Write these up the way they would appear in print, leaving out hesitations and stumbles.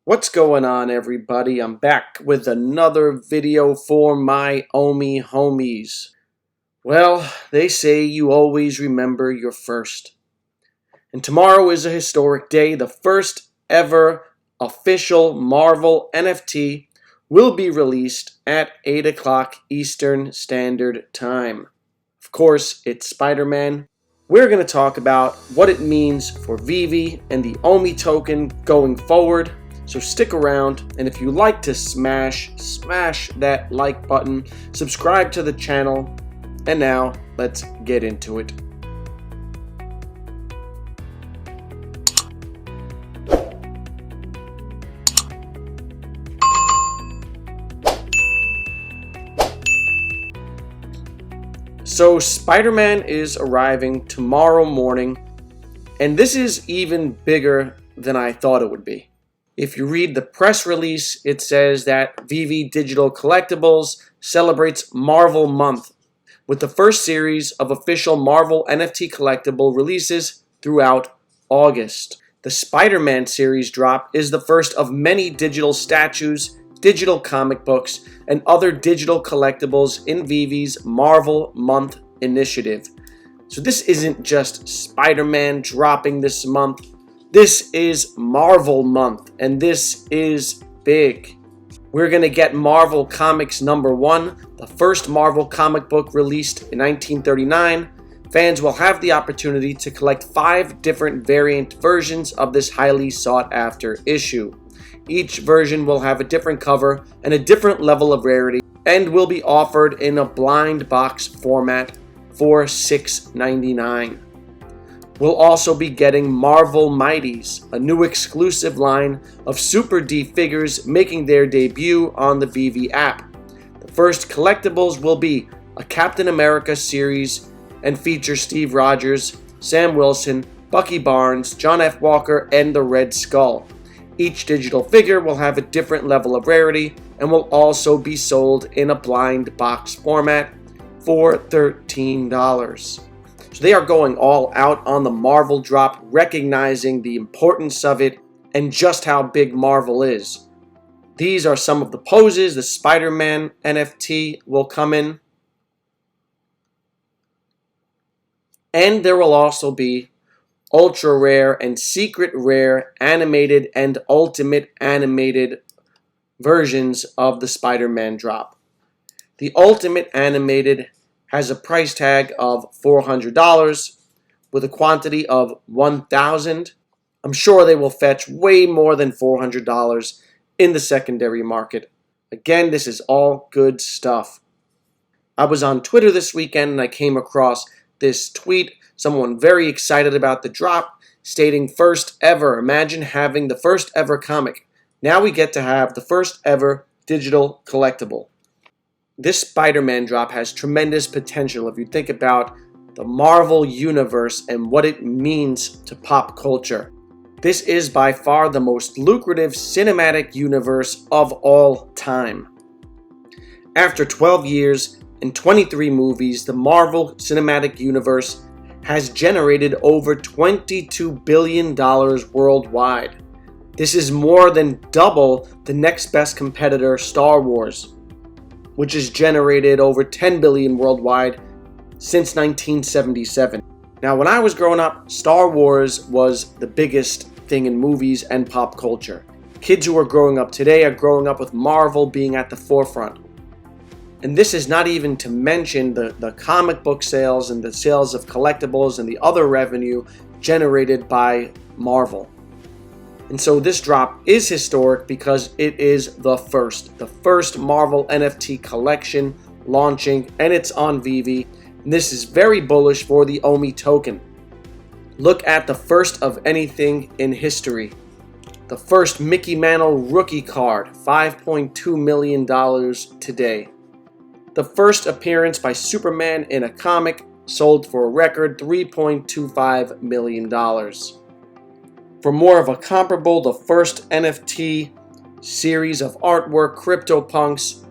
What's going on, everybody? I'm back with another video for my OMI homies. Well, they say you always remember your first. And tomorrow is a historic day. The first ever official Marvel NFT will be released at 8 o'clock Eastern Standard Time. Of course, it's Spider-Man. We're going to talk about what it means for VEVE and the OMI token going forward. So stick around, and if you like to smash that like button, subscribe to the channel, and now let's get into it. So Spider-Man is arriving tomorrow morning, and this is even bigger than I thought it would be. If you read the press release, it says that VEVE Digital Collectibles celebrates Marvel Month with the first series of official Marvel NFT collectible releases throughout August. The Spider-Man series drop is the first of many digital statues, digital comic books, and other digital collectibles in VEVE's Marvel Month initiative. So this isn't just Spider-Man dropping this month. This is Marvel Month, and this is big. We're going to get Marvel Comics #1, the first Marvel comic book released in 1939. Fans will have the opportunity to collect 5 different variant versions of this highly sought-after issue. Each version will have a different cover and a different level of rarity, and will be offered in a blind box format for $6.99. We'll also be getting Marvel Mighties, a new exclusive line of Super D figures making their debut on the VEVE app. The first collectibles will be a Captain America series and feature Steve Rogers, Sam Wilson, Bucky Barnes, John F. Walker, and the Red Skull. Each digital figure will have a different level of rarity and will also be sold in a blind box format for $13. So they are going all out on the Marvel drop, recognizing the importance of it and just how big Marvel is. These are some of the poses the Spider-Man NFT will come in. And there will also be ultra rare and secret rare animated and ultimate animated versions of the Spider-Man drop. The ultimate animated has a price tag of $400 with a quantity of 1,000. I'm sure they will fetch way more than $400 in the secondary market. Again, this is all good stuff. I was on Twitter this weekend and I came across this tweet, someone very excited about the drop, stating first ever. Imagine having the first ever comic. Now we get to have the first ever digital collectible. This Spider-Man drop has tremendous potential if you think about the Marvel Universe and what it means to pop culture. This is by far the most lucrative cinematic universe of all time. After 12 years and 23 movies, the Marvel Cinematic Universe has generated over $22 billion worldwide. This is more than double the next best competitor, Star Wars, which has generated over $10 billion worldwide since 1977. Now, when I was growing up, Star Wars was the biggest thing in movies and pop culture. Kids who are growing up today are growing up with Marvel being at the forefront. And this is not even to mention the comic book sales and the sales of collectibles and the other revenue generated by Marvel. And so this drop is historic because it is the first Marvel NFT collection launching, and it's on VEVE. And this is very bullish for the OMI token. Look at the first of anything in history. The first Mickey Mantle rookie card, $5.2 million today. The first appearance by Superman in a comic sold for a record $3.25 million. For more of a comparable, the first NFT series of artwork, CryptoPunks,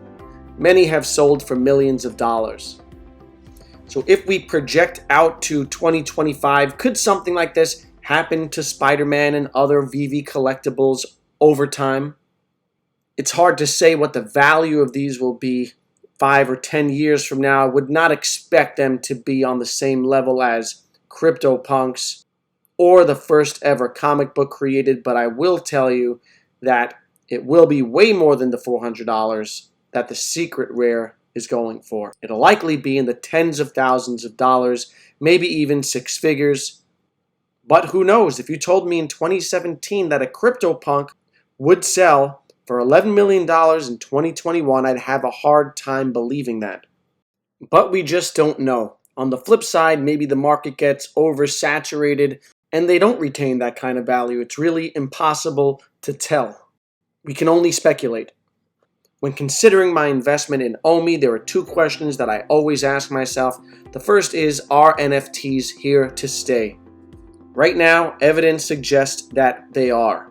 many have sold for millions of dollars. So if we project out to 2025, could something like this happen to Spider-Man and other VEVE collectibles over time. It's hard to say what the value of these will be 5 or 10 years from now. I would not expect them to be on the same level as CryptoPunks or the first ever comic book created, but I will tell you that it will be way more than the $400 that the secret rare is going for. It'll likely be in the tens of thousands of dollars, maybe even six figures. But who knows? If you told me in 2017 that a CryptoPunk would sell for $11 million in 2021, I'd have a hard time believing that. But we just don't know. On the flip side, maybe the market gets oversaturated and they don't retain that kind of value. It's really impossible to tell. We can only speculate. When considering my investment in OMI, there are two questions that I always ask myself. The first is, are NFTs here to stay? Right now, evidence suggests that they are,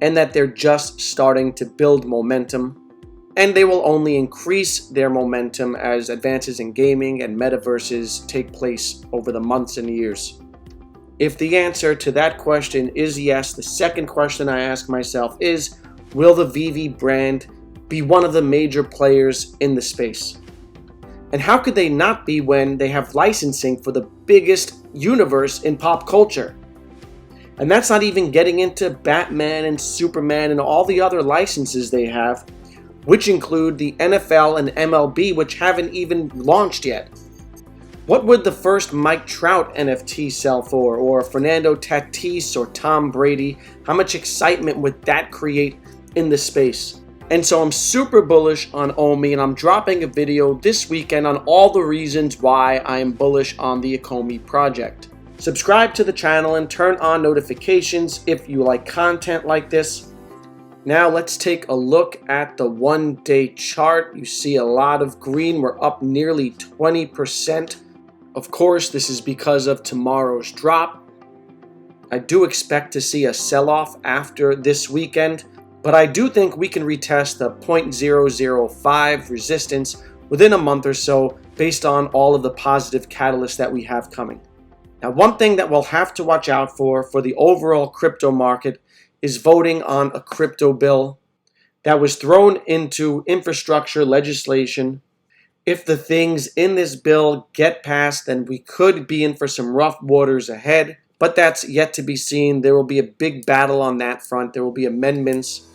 and that they're just starting to build momentum, and they will only increase their momentum as advances in gaming and metaverses take place over the months and years. If the answer to that question is yes, the second question I ask myself is, will the VEVE brand be one of the major players in the space? And how could they not be when they have licensing for the biggest universe in pop culture? And that's not even getting into Batman and Superman and all the other licenses they have, which include the NFL and MLB, which haven't even launched yet. What would the first Mike Trout NFT sell for, or Fernando Tatis or Tom Brady? How much excitement would that create in the space? And so I'm super bullish on OMI, and I'm dropping a video this weekend on all the reasons why I am bullish on the Ecomi project. Subscribe to the channel and turn on notifications if you like content like this. Now let's take a look at the one-day chart. You see a lot of green. We're up nearly 20%. Of course, this is because of tomorrow's drop. I do expect to see a sell-off after this weekend, but I do think we can retest the 0.005 resistance within a month or so based on all of the positive catalysts that we have coming. Now, one thing that we'll have to watch out for the overall crypto market is voting on a crypto bill that was thrown into infrastructure legislation. If the things in this bill get passed, then we could be in for some rough waters ahead, but that's yet to be seen. There will be a big battle on that front. There will be amendments,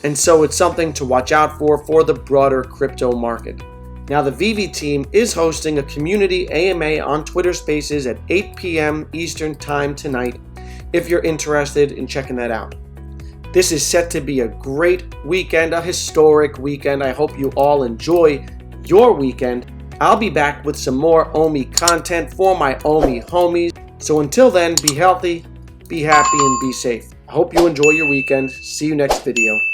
and so it's something to watch out for the broader crypto market. Now, the VEVE team is hosting a community AMA on Twitter Spaces at 8 p.m. Eastern Time tonight, if you're interested in checking that out. This is set to be a great weekend, a historic weekend. I hope you all enjoy your weekend. I'll be back with some more OMI content for my OMI homies. So until then, be healthy, be happy, and be safe. I hope you enjoy your weekend. See you next video.